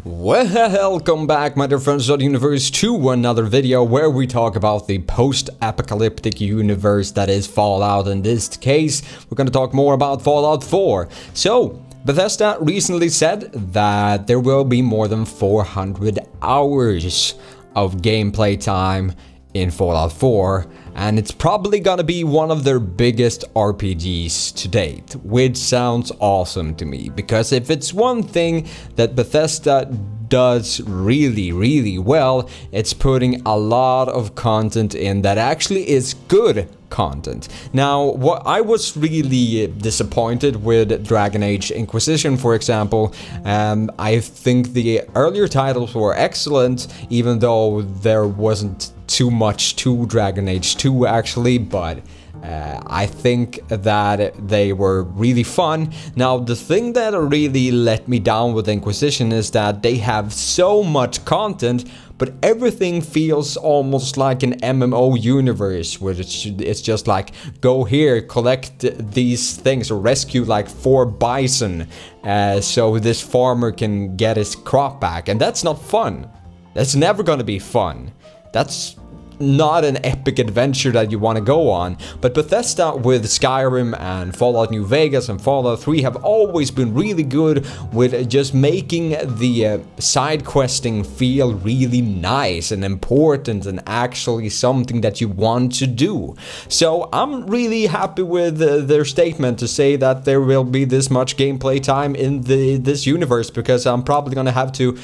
Welcome back, my dear friends of the universe, to another video where we talk about the post-apocalyptic universe that is Fallout. In this case, we're going to talk more about Fallout 4. So, Bethesda recently said that there will be more than 400 hours of gameplay time in Fallout 4, and it's probably gonna be one of their biggest RPGs to date, which sounds awesome to me, because if it's one thing that Bethesda does really well, it's putting a lot of content in that actually is good content. Now, what I was really disappointed with Dragon Age Inquisition, for example. I think the earlier titles were excellent, even though there wasn't too much to Dragon Age 2 actually, but I think that they were really fun. Now, the thing that really let me down with Inquisition is that they have so much content, but everything feels almost like an MMO universe, where it's just like, go here, collect these things, or rescue like 4 bison, so this farmer can get his crop back. And that's not fun. That's never gonna be fun. That's not an epic adventure that you want to go on. But Bethesda with Skyrim and Fallout New Vegas and Fallout 3 have always been really good with just making the side questing feel really nice and important and actually something that you want to do. So I'm really happy with their statement to say that there will be this much gameplay time in this universe, because I'm probably gonna have to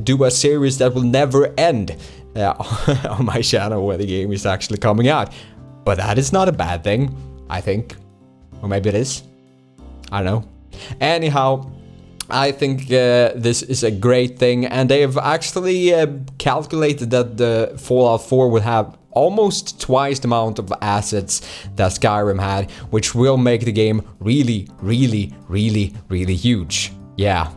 do a series that will never end on my channel where the game is actually coming out. But that is not a bad thing, I think. Or maybe it is. I don't know. Anyhow, I think this is a great thing, and they have actually calculated that the Fallout 4 will have almost twice the amount of assets that Skyrim had, which will make the game really huge. Yeah.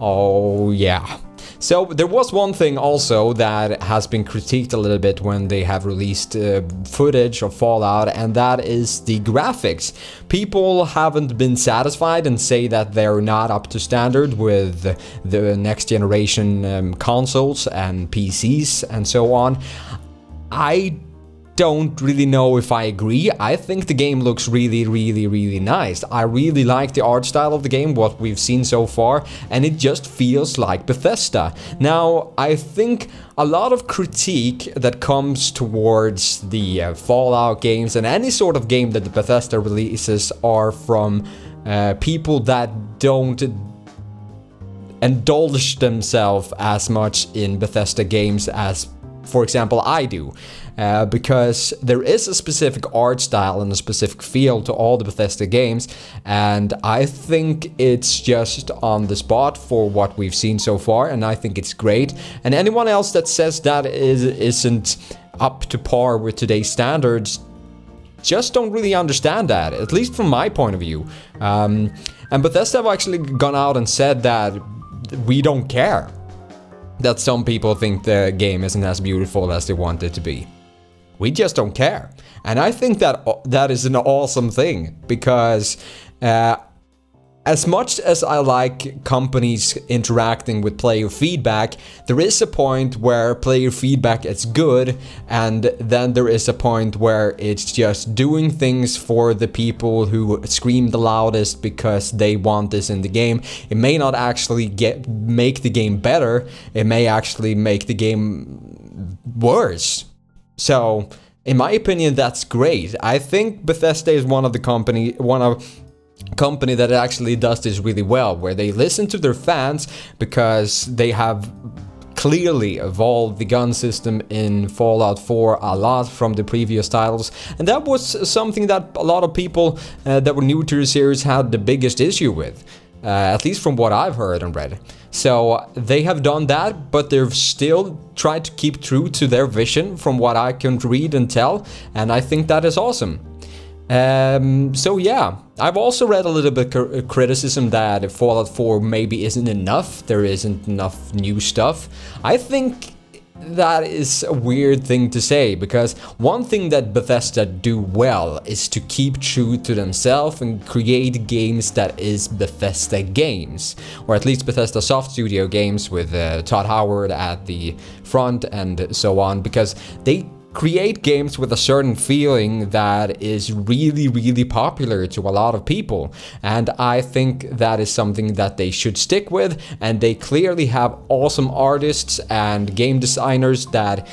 Oh yeah. So there was one thing also that has been critiqued a little bit when they have released footage of Fallout, and that is the graphics. People haven't been satisfied and say that they're not up to standard with the next generation consoles and PCs and so on. I don't really know if I agree. I think the game looks really nice. I really like the art style of the game, what we've seen so far, and it just feels like Bethesda. Now, I think a lot of critique that comes towards the Fallout games and any sort of game that the Bethesda releases are from people that don't indulge themselves as much in Bethesda games as, for example, I do. Because there is a specific art style and a specific feel to all the Bethesda games, and I think it's just on the spot for what we've seen so far, and I think it's great. And anyone else that says that isn't up to par with today's standards just don't really understand that, at least from my point of view. And Bethesda have actually gone out and said that we don't care that some people think the game isn't as beautiful as they want it to be. We just don't care. And I think that that is an awesome thing, because as much as I like companies interacting with player feedback, there is a point where player feedback is good, and then there is a point where it's just doing things for the people who scream the loudest because they want this in the game. It may not actually make the game better, it may actually make the game worse. So, in my opinion, that's great. I think Bethesda is one of company that actually does this really well, where they listen to their fans, because they have clearly evolved the gun system in Fallout 4 a lot from the previous titles, and that was something that a lot of people that were new to the series had the biggest issue with. At least from what I've heard and read. So they have done that, but they've still tried to keep true to their vision from what I can read and tell, and I think that is awesome. So yeah, I've also read a little bit of criticism that Fallout 4 maybe isn't enough, there isn't enough new stuff. I think that is a weird thing to say, because one thing that Bethesda do well is to keep true to themselves and create games that is Bethesda games, or at least Bethesda Soft Studio games with Todd Howard at the front and so on, because they create games with a certain feeling that is really, really popular to a lot of people. And I think that is something that they should stick with, and they clearly have awesome artists and game designers that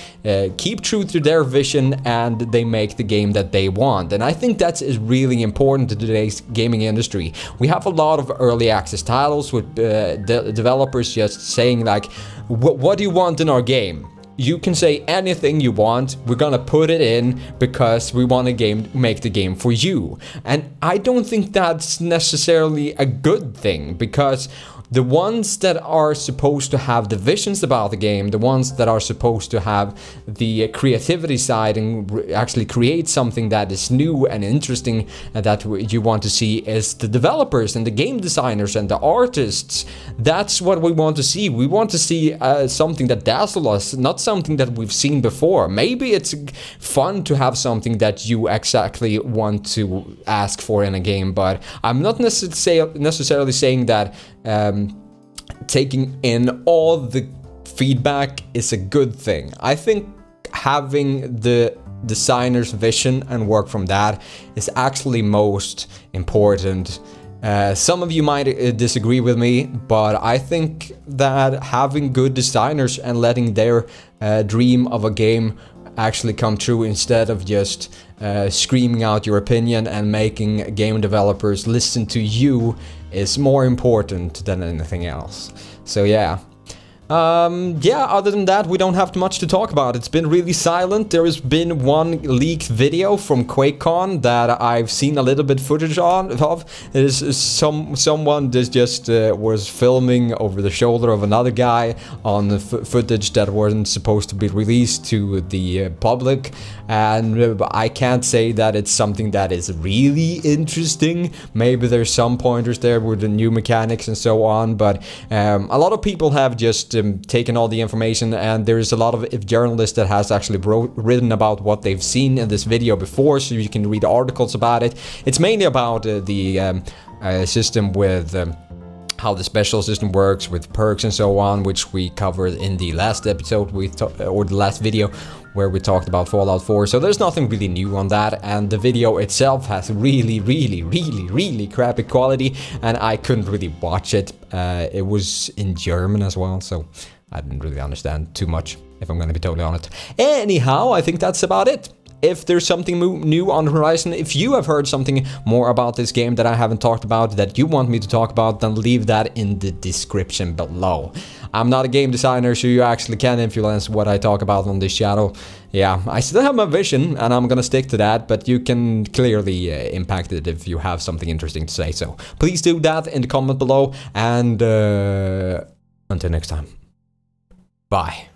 keep true to their vision, and they make the game that they want. And I think that is really important to today's gaming industry. We have a lot of early access titles with developers just saying like, what do you want in our game? You can say anything you want, we're gonna put it in because we want to make the game for you. And I don't think that's necessarily a good thing, because the ones that are supposed to have the visions about the game, the ones that are supposed to have the creativity side and actually create something that is new and interesting and that you want to see, is the developers and the game designers and the artists. That's what we want to see. We want to see something that dazzles us, not something that we've seen before. Maybe it's fun to have something that you exactly want to ask for in a game, but I'm not necessarily saying that taking in all the feedback is a good thing. I think having the designer's vision and work from that is actually most important. Some of you might disagree with me, but I think that having good designers and letting their dream of a game actually come true, instead of just screaming out your opinion and making game developers listen to you, is more important than anything else. So yeah. Yeah, other than that, we don't have much to talk about. It's been really silent. There has been one leaked video from QuakeCon that I've seen a little bit footage of. It is someone that just was filming over the shoulder of another guy on the footage that wasn't supposed to be released to the public. And I can't say that it's something that is really interesting. Maybe there's some pointers there with the new mechanics and so on, but a lot of people have just taken all the information, and there's a lot of journalists that has actually written about what they've seen in this video before, so you can read articles about it. It's mainly about the system with how the special system works with perks and so on, which we covered in the last episode or the last video where we talked about Fallout 4. So there's nothing really new on that, and the video itself has really crappy quality, and I couldn't really watch it. It was in German as well, so I didn't really understand too much, if I'm gonna be totally honest. Anyhow, I think that's about it. If there's something new on the horizon, if you have heard something more about this game that I haven't talked about that you want me to talk about, then leave that in the description below. I'm not a game designer, so you actually can influence what I talk about on this channel. Yeah, I still have my vision, and I'm gonna stick to that, but you can clearly impact it if you have something interesting to say. So please do that in the comment below, and until next time, bye.